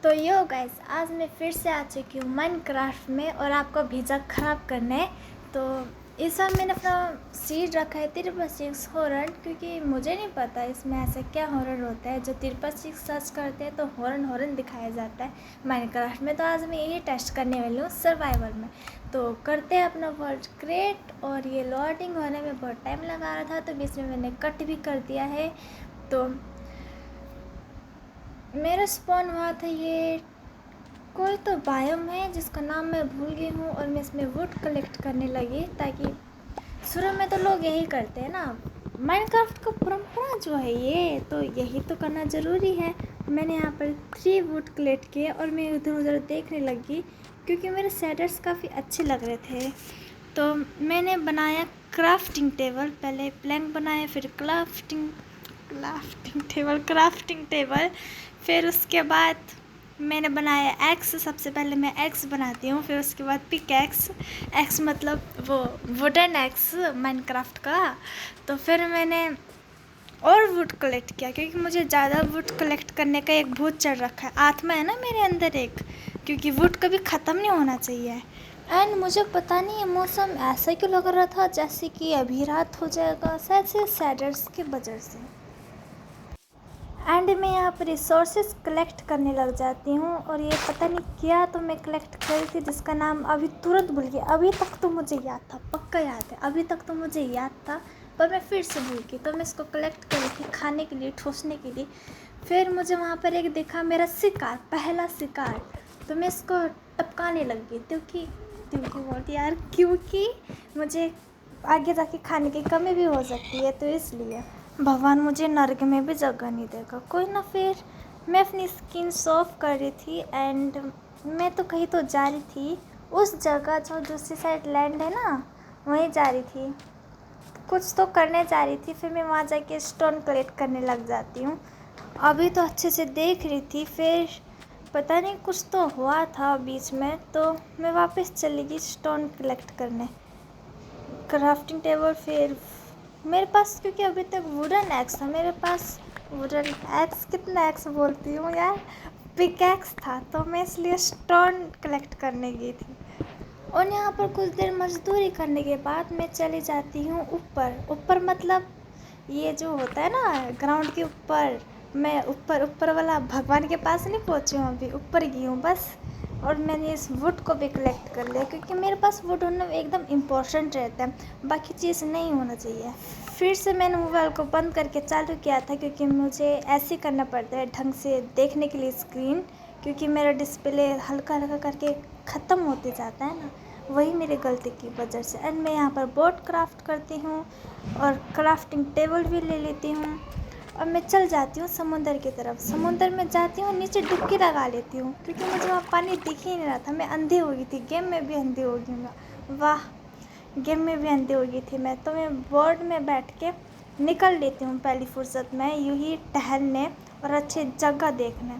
तो yo guys, आज मैं फिर से आ चुकी हूँ माइनक्राफ्ट में और आपको भेजा ख़राब करने। तो इस बार मैंने अपना सीड रखा है 3x6 हॉरर, क्योंकि मुझे नहीं पता इसमें ऐसा क्या हॉरर होता है जो 3x6 सर्च करते हैं तो हॉरर दिखाया जाता है माइनक्राफ्ट में। तो आज मैं यही टेस्ट करने वाली हूँ सर्वाइवल में। तो करते हैं अपना वर्ल्ड क्रिएट। और ये लोडिंग होने में बहुत टाइम लगा रहा था, तो बीच में मैंने कट भी कर दिया है। तो मेरा स्पॉन हुआ था ये कोई तो बायोम है जिसका नाम मैं भूल गई हूँ, और मैं इसमें वुड कलेक्ट करने लगी ताकि शुरू में तो लोग यही करते हैं ना, माइनक्राफ्ट का परंपरा जो है ये, तो यही तो करना ज़रूरी है। मैंने यहाँ पर 3 वुड कलेक्ट किए और मैं इधर उधर देखने लगी क्योंकि मेरे शेडर्स काफ़ी अच्छे लग रहे थे। तो मैंने बनाया क्राफ्टिंग टेबल, पहले प्लैंक बनाया, फिर क्राफ्टिंग टेबल, फिर उसके बाद मैंने बनाया एक्स। सबसे पहले मैं एक्स बनाती हूँ, फिर उसके बाद पिक एक्स मतलब वो वुडन एक्स माइनक्राफ्ट का। तो फिर मैंने और वुड कलेक्ट किया क्योंकि मुझे ज़्यादा वुड कलेक्ट करने का एक भूत चढ़ रखा है, आत्मा है ना मेरे अंदर एक, क्योंकि वुड कभी ख़त्म नहीं होना चाहिए। एंड मुझे पता नहीं ये मौसम ऐसा क्यों लग रहा था जैसे कि अभी रात हो जाएगा, शायद से सैडर्स के वजह से। एंड मैं यहाँ पर रिसोर्सेज कलेक्ट करने लग जाती हूँ, और ये पता नहीं क्या तो मैं कलेक्ट करी थी जिसका नाम अभी तुरंत भूल गई। अभी तक तो मुझे याद था, पक्का याद है, अभी तक तो मुझे याद था, पर मैं फिर से भूल गई। तो मैं इसको कलेक्ट करी थी खाने के लिए, ठूसने के लिए। फिर मुझे वहाँ पर एक देखा मेरा शिकार, पहला शिकार, तो मैं इसको टपकाने लग गई क्योंकि मुझे आगे जाके खाने की कमी भी हो सकती है, तो इसलिए भगवान मुझे नर्क में भी जगह नहीं देगा। कोई ना, फिर मैं अपनी स्किन सॉफ कर रही थी एंड मैं तो कहीं तो जा रही थी, उस जगह जो दूसरी साइड लैंड है ना, वहीं जा रही थी, कुछ तो करने जा रही थी। फिर मैं वहाँ जाके स्टोन कलेक्ट करने लग जाती हूँ। अभी तो अच्छे से देख रही थी, फिर पता नहीं कुछ तो हुआ था बीच में, तो मैं वापस चली गई स्टोन कलेक्ट करने, क्राफ्टिंग टेबल। फिर मेरे पास, क्योंकि अभी तक वुडन एक्स था मेरे पास, वुडन एक्स कितना एक्स बोलती हूँ यार, पिक एक्स था, तो मैं इसलिए स्टोन कलेक्ट करने गई थी। और यहाँ पर कुछ देर मजदूरी करने के बाद मैं चली जाती हूँ ऊपर मतलब ये जो होता है ना ग्राउंड के ऊपर। मैं ऊपर वाला भगवान के पास नहीं पहुँची हूँ, अभी ऊपर गई हूँ बस। और मैंने इस वुड को भी कलेक्ट कर लिया क्योंकि मेरे पास वुड होना एकदम इम्पोर्टेंट रहता है, बाकी चीज़ नहीं होना चाहिए। फिर से मैंने मोबाइल को बंद करके चालू किया था क्योंकि मुझे ऐसे करना पड़ता है ढंग से देखने के लिए स्क्रीन, क्योंकि मेरा डिस्प्ले हल्का हल्का करके ख़त्म होते जाता है ना, वही मेरी गलती की वजह से। एंड मैं यहाँ पर बोट क्राफ्ट करती हूँ और क्राफ्टिंग टेबल भी ले लेती हूँ, और मैं चल जाती हूँ समुंदर की तरफ। समुंदर में जाती हूँ, नीचे डुबकी लगा लेती हूँ क्योंकि मुझे वहाँ पानी दिख ही नहीं रहा था, मैं अंधी हो गई थी, गेम में भी अंधी हो गई मैं, वाह, गेम में भी अंधी हो गई थी मैं। तो मैं बोर्ड में बैठ के निकल लेती हूँ पहली फुर्सत में यूँ ही टहलने और अच्छी जगह देखने।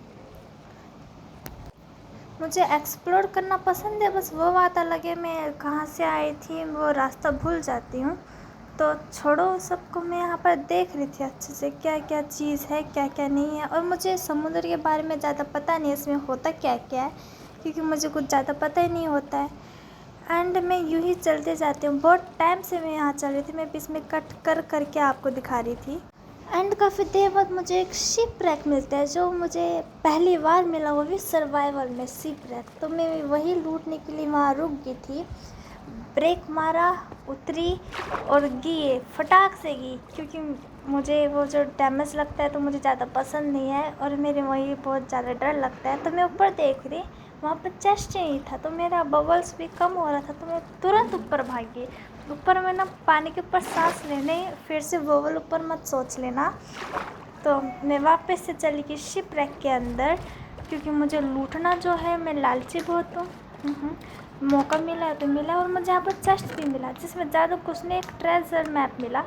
मुझे एक्सप्लोर करना पसंद है, बस वो बात अलग है मैं कहाँ से आई थी वो रास्ता भूल जाती हूँ। तो छोड़ो सबको, मैं यहाँ पर देख रही थी अच्छे से क्या क्या चीज़ है क्या क्या नहीं है, और मुझे समुद्र के बारे में ज़्यादा पता नहीं इसमें होता क्या क्या है, क्योंकि मुझे कुछ ज़्यादा पता ही नहीं होता है। एंड मैं यूँ ही चलते जाती हूँ, बहुत टाइम से मैं यहाँ चल रही थी, मैं बीच में कट कर करके आपको दिखा रही थी। एंड काफ़ी देर बाद मुझे एक शिप रैक मिलता है जो मुझे पहली बार मिला, वो भी सर्वाइवल में शिप रैक। तो मैं वही लूटने के लिए वहाँ रुक गई थी, ब्रेक मारा, उतरी और गई, फटाक से गई, क्योंकि मुझे वो जो डैमेज लगता है तो मुझे ज़्यादा पसंद नहीं है, और मेरे वही बहुत ज़्यादा डर लगता है। तो मैं ऊपर देख रही, वहाँ पर चेस्ट नहीं था, तो मेरा बबल्स भी कम हो रहा था, तो मैं तुरंत ऊपर भागी। ऊपर में ना पानी के ऊपर सांस लेने, फिर से बबल ऊपर मत सोच लेना। तो मैं वापस से चली गई शिप रैक के अंदर, क्योंकि मुझे लूटना जो है, मैं लालची बहुत हूँ। मौका मिला है तो मिला, और मुझे यहाँ पर चेस्ट भी मिला जिसमें ज़्यादा कुछ नहीं, एक ट्रेजर मैप मिला।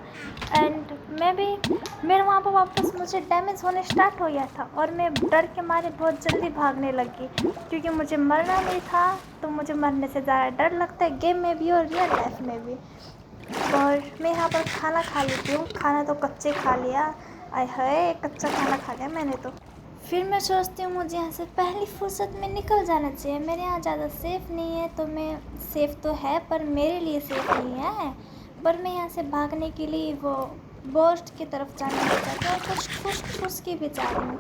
एंड मेरे वहाँ पर वापस मुझे डैमेज होने स्टार्ट हो गया था, और मैं डर के मारे बहुत जल्दी भागने लगी क्योंकि मुझे मरना नहीं था। तो मुझे मरने से ज़्यादा डर लगता है गेम में भी और रियल लाइफ में भी। और मैं यहाँ पर खाना खा लेती हूँ, खाना तो कच्चे खा लिया, आय हाय कच्चा खाना खा लिया मैंने तो। फिर मैं सोचती हूँ मुझे यहाँ से पहली फुर्सत में निकल जाना चाहिए। मेरे यहाँ ज़्यादा सेफ़ नहीं है, तो मैं सेफ़ तो है पर मेरे लिए सेफ़ नहीं है। पर मैं यहाँ से भागने के लिए वो बोर्ड की तरफ जाना चाहती हूँ और कुछ ठुस ठुस के भी जा रही हूँ।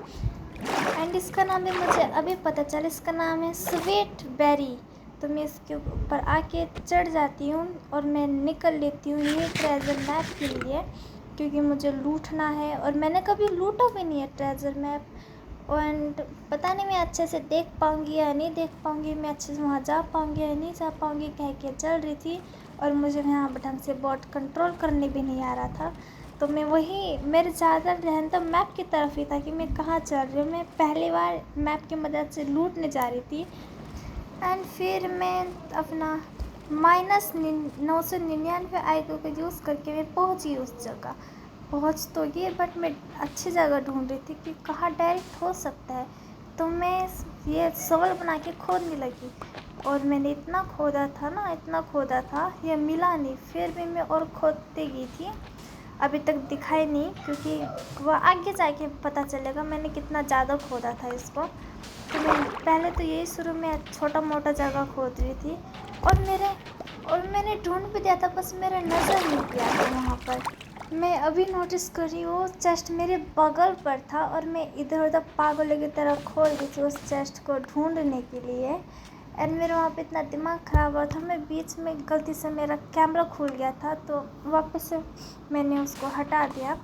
एंड इसका नाम भी मुझे अभी पता चला, इसका नाम है स्वीट बेरी। तो मैं इसके ऊपर आके चढ़ जाती हूँ और मैं निकल लेती हूँ ये ट्रेजर मैप के लिए, क्योंकि मुझे लूटना है और मैंने कभी लूटा भी नहीं है ट्रेजर मैप। एंड पता नहीं मैं अच्छे से देख पाऊँगी या नहीं देख पाऊँगी, मैं अच्छे से वहाँ जा पाऊँगी या नहीं जा पाऊँगी, कह के चल रही थी। और मुझे वहाँ ढंग से बोट कंट्रोल करने भी नहीं आ रहा था। तो मैं वही, मेरे ज़्यादा ध्यान तो मैप की तरफ ही था कि मैं कहाँ चल रही हूँ। मैं पहली बार मैप की मदद से लूटने जा रही थी। एंड फिर मैं अपना -999 आईक्यू का यूज़ करके मैं पहुँची उस जगह। पहुँच तो गई, बट मैं अच्छी जगह ढूंढ रही थी कि कहाँ डायरेक्ट हो सकता है। तो मैं ये सवाल बना के खोदने लगी और मैंने इतना खोदा था ना, इतना खोदा था, ये मिला नहीं। फिर भी मैं और खोदते गई थी, अभी तक दिखाई नहीं, क्योंकि वो आगे जाके पता चलेगा मैंने कितना ज़्यादा खोदा था इसको। तो मैं पहले तो यही शुरू में छोटा मोटा जगह खोद रही थी और मैंने ढूंढ भी दिया था, बस मेरा नज़र नहीं गया था वहाँ पर। मैं अभी नोटिस कर रही हूँ चेस्ट मेरे बगल पर था और मैं इधर उधर पागलों की तरह खोल रही थी उस चेस्ट को ढूंढने के लिए। एंड मेरा वहाँ पे इतना दिमाग ख़राब हुआ था, मैं बीच में गलती से मेरा कैमरा खुल गया था, तो वापस से मैंने उसको हटा दिया।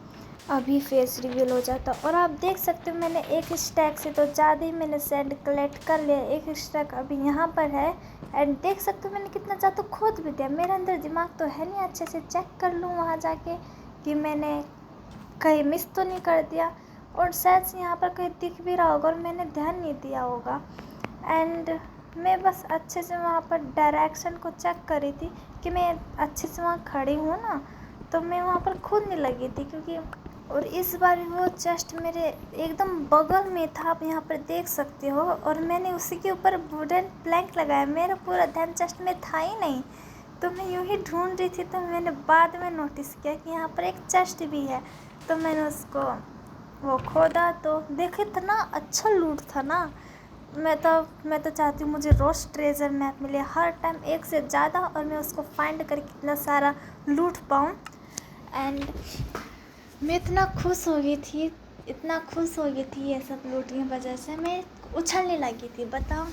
अभी फेस रिवील हो जाता और आप देख सकते हो मैंने एक स्टैक से तो ज़्यादा ही मैंने सैंड कलेक्ट कर लिया। एक स्टैक अभी यहाँ पर है एंड देख सकते हो मैंने कितना ज़्यादा खोद भी दिया। मेरे अंदर दिमाग तो है नहीं, अच्छे से चेक कर लूँ वहाँ जाके कि मैंने कहीं मिस तो नहीं कर दिया। और शायद से यहाँ पर कहीं दिख भी रहा होगा और मैंने ध्यान नहीं दिया होगा। एंड मैं बस अच्छे से वहाँ पर डायरेक्शन को चेक कर रही थी कि मैं अच्छे से वहाँ खड़ी हूँ ना, तो मैं वहाँ पर कूदने लगी थी क्योंकि। और इस बार वो चेस्ट मेरे एकदम बगल में था, आप यहाँ पर देख सकते हो, और मैंने उसी के ऊपर वुडन प्लैंक लगाया। मेरा पूरा ध्यान चेस्ट में था ही नहीं, तो मैं यूँ ही ढूंढ रही थी। तो मैंने बाद में नोटिस किया कि यहाँ पर एक चेस्ट भी है, तो मैंने उसको वो खोदा तो देखो इतना अच्छा लूट था ना। मैं तो चाहती हूँ मुझे रोज़ ट्रेजर मैप मिले हर टाइम एक से ज़्यादा, और मैं उसको फाइंड करके इतना सारा लूट पाऊँ। एंड मैं इतना खुश हो गई थी ये सब लूट की वजह से। मैं उछलने लगी थी, बताओ,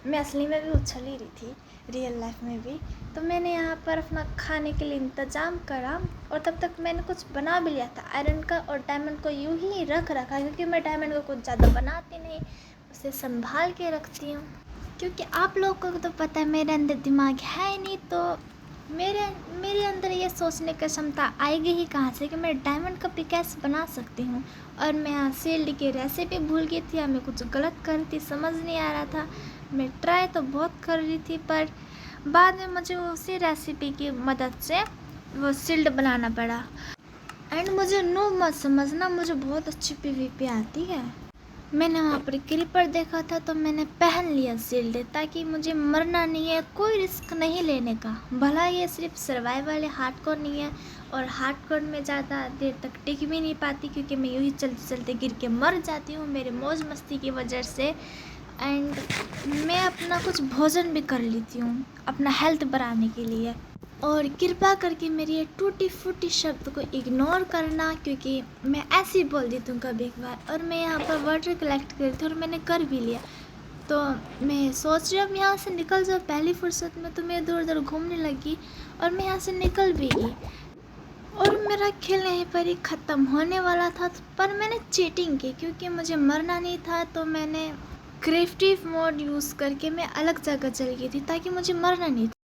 मैं असली में भी उछल ही रही थी, रियल लाइफ में भी। तो मैंने यहाँ पर अपना खाने के लिए इंतज़ाम करा और तब तक मैंने कुछ बना भी लिया था। आयरन का और डायमंड को यूं ही रखा क्योंकि मैं डायमंड को कुछ ज़्यादा बनाती नहीं, उसे संभाल के रखती हूँ। क्योंकि आप लोगों को तो पता है मेरे अंदर दिमाग है ही नहीं, तो मेरे अंदर ये सोचने की क्षमता आएगी ही कहाँ से कि मैं डायमंड का पिकैक्स बना सकती हूँ। और मैं यहाँ शील्ड की रेसिपी भूल गई थी, या मैं कुछ गलत कर रही थी, समझ नहीं आ रहा था। मैं ट्राई तो बहुत कर रही थी, पर बाद में मुझे उसी रेसिपी की मदद से वो शील्ड बनाना पड़ा। एंड मुझे नो मत समझना, मुझे बहुत अच्छी पीवीपी आती है। मैंने वहाँ पर क्रीपर देखा था तो मैंने पहन लिया शील्ड, ताकि मुझे मरना नहीं है, कोई रिस्क नहीं लेने का। भला ये सिर्फ सर्वाइवल है, हार्डकोर नहीं है, और हार्डकोर में ज़्यादा देर तक टिक भी नहीं पाती, क्योंकि मैं यूँ ही चलते चलते गिर के मर जाती हूँ मेरे मौज मस्ती की वजह से। एंड मैं अपना कुछ भोजन भी कर लेती हूँ अपना हेल्थ बढ़ाने के लिए। और कृपा करके मेरी ये टूटी फूटी शब्द को इग्नोर करना, क्योंकि मैं ऐसे ही बोल देती हूँ कभी एक बार। और मैं यहाँ पर वाटर कलेक्ट कर रही थी और मैंने कर भी लिया, तो मैं सोच रही हूँ यहाँ से निकल जाओ पहली फुर्सत में। तो मैं इधर उधर घूमने लगी और मैं यहाँ से निकल भी गई, और मेरा खेल यहीं पर ही ख़त्म होने वाला था। पर मैंने चीटिंग की, क्योंकि मुझे मरना नहीं था, तो मैंने क्रिएटिव मोड यूज़ करके मैं अलग जगह चली गई थी ताकि मुझे मरना नहीं था।